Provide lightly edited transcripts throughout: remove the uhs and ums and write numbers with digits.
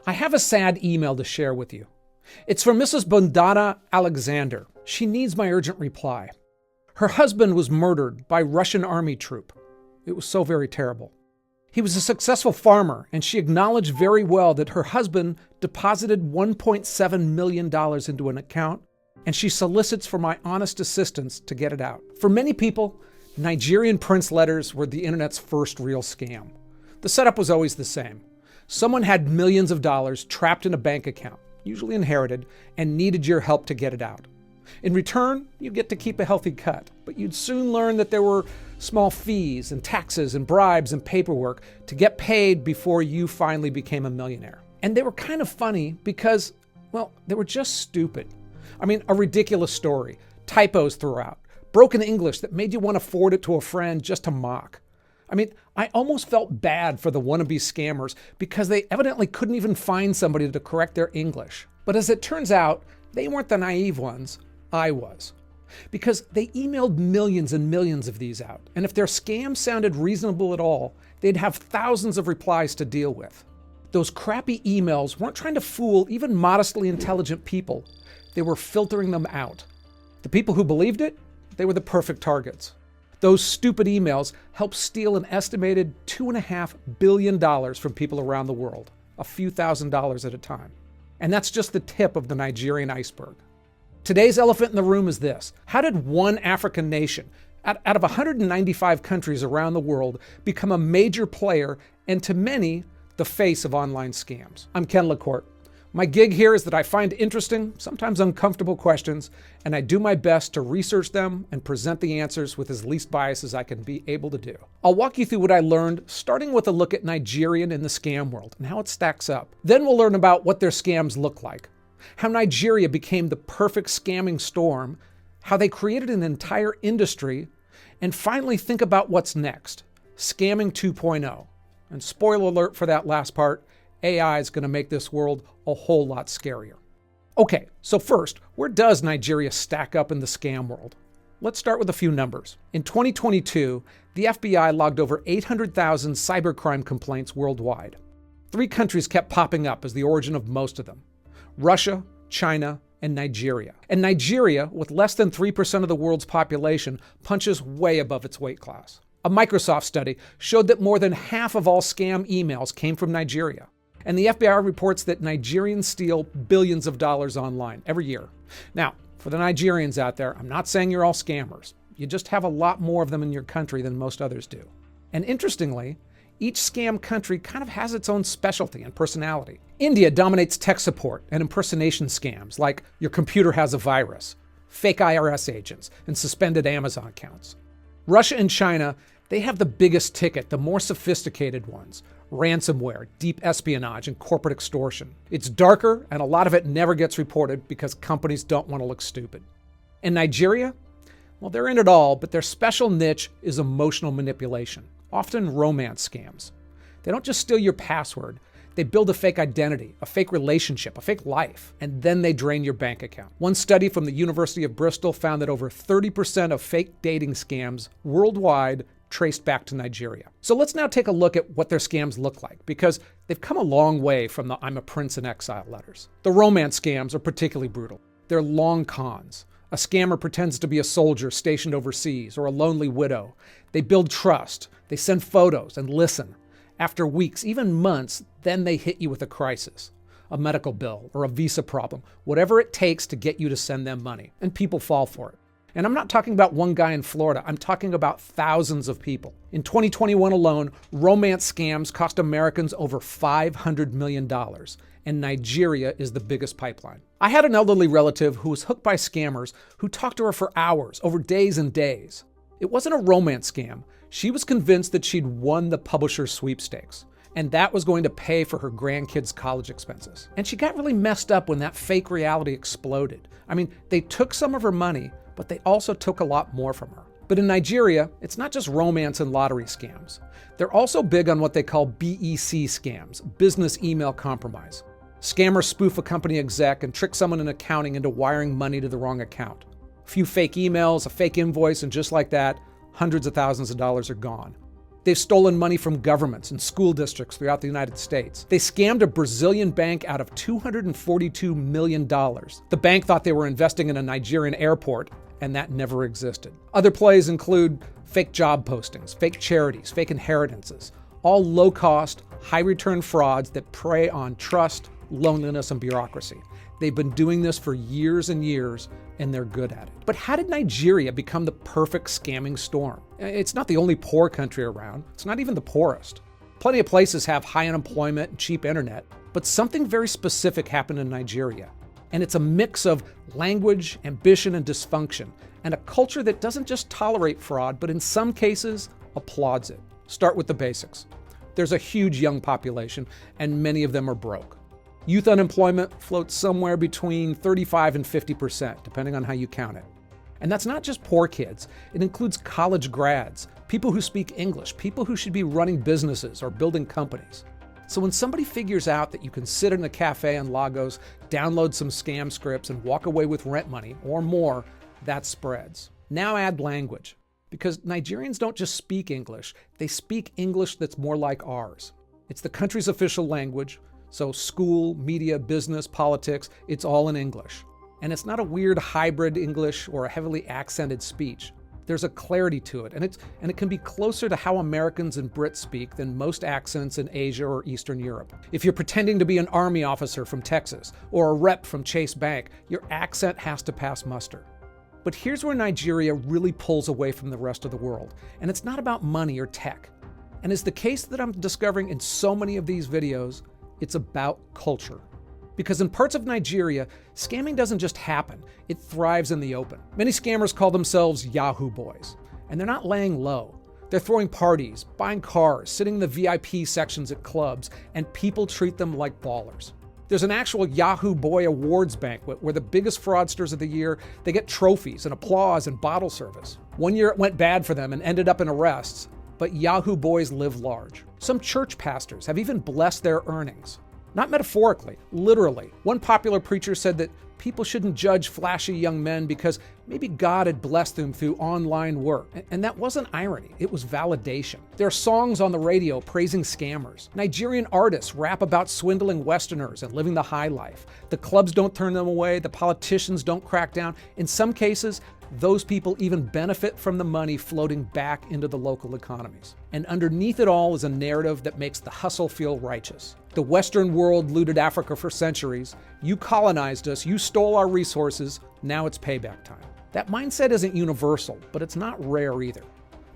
I have a sad email to share with you. It's from Mrs. Bondana Alexander. She needs my urgent reply. Her husband was murdered by Russian army troop. It was so very terrible. He was a successful farmer, and she acknowledged very well that her husband deposited $1.7 million into an account, and she solicits for my honest assistance to get it out. For many people, Nigerian prince letters were the internet's first real scam. The setup was always the same. Someone had millions of dollars trapped in a bank account, usually inherited, and needed your help to get it out. In return, you'd get to keep a healthy cut, but you'd soon learn that there were small fees and taxes and bribes and paperwork to get paid before you finally became a millionaire. And they were kind of funny because, well, they were just stupid. I mean, a ridiculous story, typos throughout, broken English that made you want to forward it to a friend just to mock. I mean, I almost felt bad for the wannabe scammers because they evidently couldn't even find somebody to correct their English. But as it turns out, they weren't the naive ones. I was. Because they emailed millions and millions of these out. And if their scam sounded reasonable at all, they'd have thousands of replies to deal with. Those crappy emails weren't trying to fool even modestly intelligent people. They were filtering them out. The people who believed it, they were the perfect targets. Those stupid emails helped steal an estimated $2.5 billion from people around the world, a few $1,000s at a time. And that's just the tip of the Nigerian iceberg. Today's elephant in the room is this. How did one African nation, out of 195 countries around the world, become a major player and to many, the face of online scams? I'm Ken LaCourte. My gig here is that I find interesting, sometimes uncomfortable questions, and I do my best to research them and present the answers with as least bias as I can be able to do. I'll walk you through what I learned, starting with a look at Nigerian in the scam world and how it stacks up. Then we'll learn about what their scams look like, how Nigeria became the perfect scamming storm, how they created an entire industry, and finally think about what's next, scamming 2.0. And spoiler alert for that last part, AI is going to make this world a whole lot scarier. Okay, so first, where does Nigeria stack up in the scam world? Let's start with a few numbers. In 2022, the FBI logged over 800,000 cybercrime complaints worldwide. 3 countries kept popping up as the origin of most of them: Russia, China, and Nigeria. And Nigeria, with less than 3% of the world's population, punches way above its weight class. A Microsoft study showed that more than half of all scam emails came from Nigeria. And the FBI reports that Nigerians steal billions of dollars online every year. Now, for the Nigerians out there, I'm not saying you're all scammers. You just have a lot more of them in your country than most others do. And interestingly, each scam country kind of has its own specialty and personality. India dominates tech support and impersonation scams like your computer has a virus, fake IRS agents, and suspended Amazon accounts. Russia and China, they have the biggest ticket, the more sophisticated ones: ransomware, deep espionage, and corporate extortion. It's darker, and a lot of it never gets reported because companies don't want to look stupid. In Nigeria, well, they're in it all, but their special niche is emotional manipulation, often romance scams. They don't just steal your password. They build a fake identity, a fake relationship, a fake life, and then they drain your bank account. One study from the University of Bristol found that over 30% of fake dating scams worldwide traced back to Nigeria. So let's now take a look at what their scams look like, because they've come a long way from the "I'm a prince in exile" letters. The romance scams are particularly brutal. They're long cons. A scammer pretends to be a soldier stationed overseas or a lonely widow. They build trust. They send photos and listen. After weeks, even months, then they hit you with a crisis, a medical bill or a visa problem, whatever it takes to get you to send them money. And people fall for it. And I'm not talking about one guy in Florida. I'm talking about thousands of people. In 2021 alone, romance scams cost Americans over $500 million, and Nigeria is the biggest pipeline. I had an elderly relative who was hooked by scammers who talked to her for hours, over days and days. It wasn't a romance scam. She was convinced that she'd won the publisher's sweepstakes, and that was going to pay for her grandkids' college expenses. And she got really messed up when that fake reality exploded. I mean, they took some of her money, but they also took a lot more from her. But in Nigeria, it's not just romance and lottery scams. They're also big on what they call BEC scams, business email compromise. Scammers spoof a company exec and trick someone in accounting into wiring money to the wrong account. A few fake emails, a fake invoice, and just like that, hundreds of thousands of dollars are gone. They've stolen money from governments and school districts throughout the United States. They scammed a Brazilian bank out of $242 million. The bank thought they were investing in a Nigerian airport, and that never existed. Other plays include fake job postings, fake charities, fake inheritances, all low-cost, high-return frauds that prey on trust, loneliness, and bureaucracy. They've been doing this for years and years, and they're good at it. But how did Nigeria become the perfect scamming storm? It's not the only poor country around. It's not even the poorest. Plenty of places have high unemployment and cheap internet, but something very specific happened in Nigeria. And it's a mix of language, ambition, and dysfunction, and a culture that doesn't just tolerate fraud, but in some cases, applauds it. Start with the basics. There's a huge young population, and many of them are broke. Youth unemployment floats somewhere between 35 and 50%, depending on how you count it. And that's not just poor kids. It includes college grads, people who speak English, people who should be running businesses or building companies. So when somebody figures out that you can sit in a cafe in Lagos, download some scam scripts, and walk away with rent money or more, that spreads. Now add language, because Nigerians don't just speak English, they speak English that's more like ours. It's the country's official language. So school, media, business, politics, it's all in English. And it's not a weird hybrid English or a heavily accented speech. There's a clarity to it, and it can be closer to how Americans and Brits speak than most accents in Asia or Eastern Europe. If you're pretending to be an army officer from Texas or a rep from Chase Bank, your accent has to pass muster. But here's where Nigeria really pulls away from the rest of the world, and it's not about money or tech. And it's the case that I'm discovering in so many of these videos, it's about culture. Because in parts of Nigeria, scamming doesn't just happen, it thrives in the open. Many scammers call themselves Yahoo boys, and they're not laying low. They're throwing parties, buying cars, sitting in the VIP sections at clubs, and people treat them like ballers. There's an actual Yahoo Boy Awards banquet where the biggest fraudsters of the year, they get trophies and applause and bottle service. One year it went bad for them and ended up in arrests, but Yahoo boys live large. Some church pastors have even blessed their earnings. Not metaphorically, literally. One popular preacher said that people shouldn't judge flashy young men because maybe God had blessed them through online work. And that wasn't irony, it was validation. There are songs on the radio praising scammers. Nigerian artists rap about swindling Westerners and living the high life. The clubs don't turn them away, the politicians don't crack down. In some cases, those people even benefit from the money floating back into the local economies. And underneath it all is a narrative that makes the hustle feel righteous. The Western world looted Africa for centuries. You colonized us, you stole our resources, now it's payback time. That mindset isn't universal, but it's not rare either,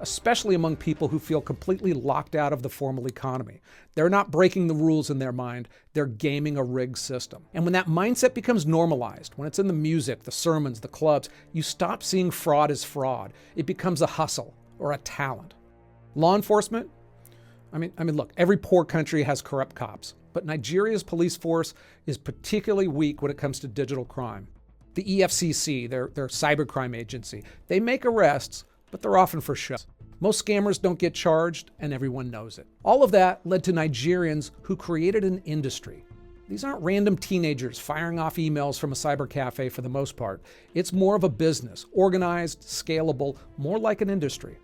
especially among people who feel completely locked out of the formal economy. They're not breaking the rules in their mind, they're gaming a rigged system. And when that mindset becomes normalized, when it's in the music, the sermons, the clubs, you stop seeing fraud as fraud. It becomes a hustle or a talent. Law enforcement? I mean, look, every poor country has corrupt cops, but Nigeria's police force is particularly weak when it comes to digital crime. The EFCC, their cybercrime agency, they make arrests, but they're often for show. Most scammers don't get charged, and everyone knows it. All of that led to Nigerians who created an industry. These aren't random teenagers firing off emails from a cyber cafe for the most part. It's more of a business, organized, scalable, more like an industry.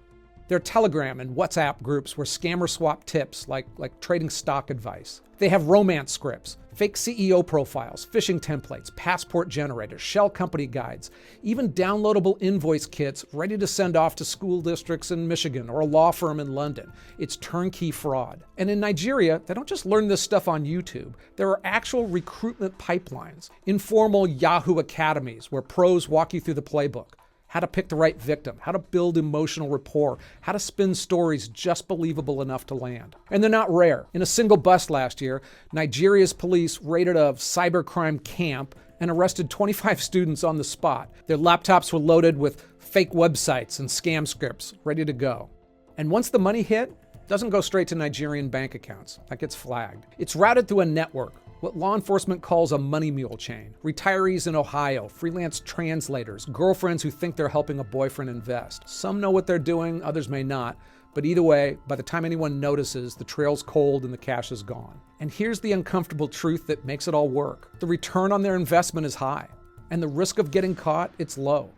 There are Telegram and WhatsApp groups where scammers swap tips like trading stock advice. They have romance scripts, fake CEO profiles, phishing templates, passport generators, shell company guides, even downloadable invoice kits ready to send off to school districts in Michigan or a law firm in London. It's turnkey fraud. And in Nigeria, they don't just learn this stuff on YouTube. There are actual recruitment pipelines, informal Yahoo academies where pros walk you through the playbook. How to pick the right victim, how to build emotional rapport, how to spin stories just believable enough to land. And they're not rare. In a single bust last year, Nigeria's police raided a cybercrime camp and arrested 25 students on the spot. Their laptops were loaded with fake websites and scam scripts ready to go. And once the money hit, it doesn't go straight to Nigerian bank accounts. That gets flagged. It's routed through a network, what law enforcement calls a money mule chain. Retirees in Ohio, freelance translators, girlfriends who think they're helping a boyfriend invest. Some know what they're doing, others may not. But either way, by the time anyone notices, the trail's cold and the cash is gone. And here's the uncomfortable truth that makes it all work. The return on their investment is high, and the risk of getting caught, it's low.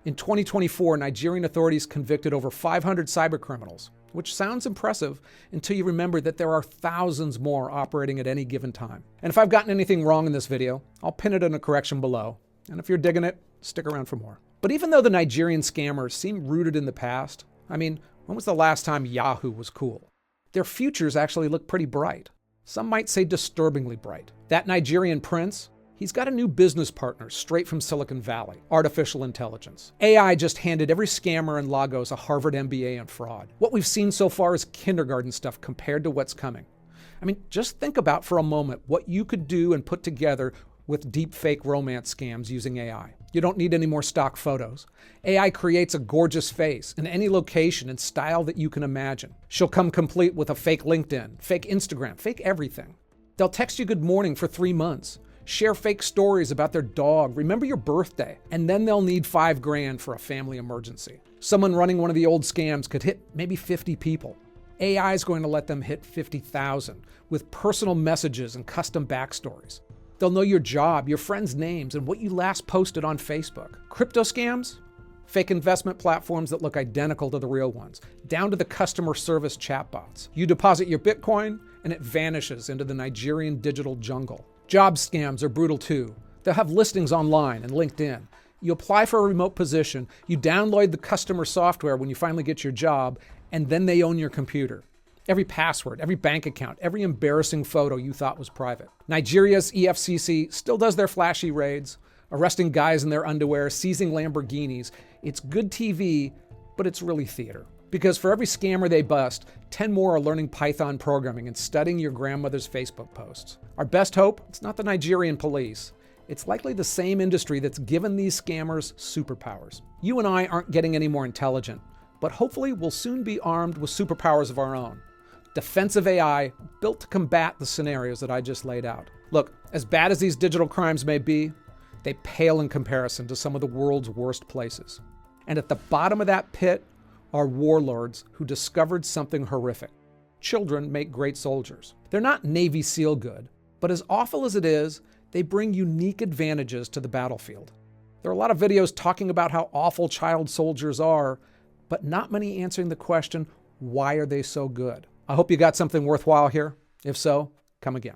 In 2024, Nigerian authorities convicted over 500 cybercriminals, which sounds impressive until you remember that there are thousands more operating at any given time. And if I've gotten anything wrong in this video, I'll pin it in a correction below. And if you're digging it, stick around for more. But even though the Nigerian scammers seem rooted in the past, I mean, when was the last time Yahoo was cool? Their futures actually look pretty bright. Some might say disturbingly bright. That Nigerian prince, he's got a new business partner straight from Silicon Valley, artificial intelligence. AI just handed every scammer in Lagos a Harvard MBA in fraud. What we've seen so far is kindergarten stuff compared to what's coming. I mean, just think about for a moment what you could do and put together with deep fake romance scams using AI. You don't need any more stock photos. AI creates a gorgeous face in any location and style that you can imagine. She'll come complete with a fake LinkedIn, fake Instagram, fake everything. They'll text you good morning for 3 months, share fake stories about their dog, remember your birthday, and then they'll need $5,000 for a family emergency. Someone running one of the old scams could hit maybe 50 people. AI is going to let them hit 50,000 with personal messages and custom backstories. They'll know your job, your friends' names, and what you last posted on Facebook. Crypto scams? Fake investment platforms that look identical to the real ones, down to the customer service chatbots. You deposit your Bitcoin, and it vanishes into the Nigerian digital jungle. Job scams are brutal too. They'll have listings online and LinkedIn. You apply for a remote position, you download the customer software when you finally get your job, and then they own your computer. Every password, every bank account, every embarrassing photo you thought was private. Nigeria's EFCC still does their flashy raids, arresting guys in their underwear, seizing Lamborghinis. It's good TV, but it's really theater. Because for every scammer they bust, 10 more are learning Python programming and studying your grandmother's Facebook posts. Our best hope? It's not the Nigerian police. It's likely the same industry that's given these scammers superpowers. You and I aren't getting any more intelligent, but hopefully we'll soon be armed with superpowers of our own. Defensive AI built to combat the scenarios that I just laid out. Look, as bad as these digital crimes may be, they pale in comparison to some of the world's worst places. And at the bottom of that pit are warlords who discovered something horrific. Children make great soldiers. They're not Navy SEAL good, but as awful as it is, they bring unique advantages to the battlefield. There are a lot of videos talking about how awful child soldiers are, but not many answering the question, why are they so good? I hope you got something worthwhile here. If so, come again.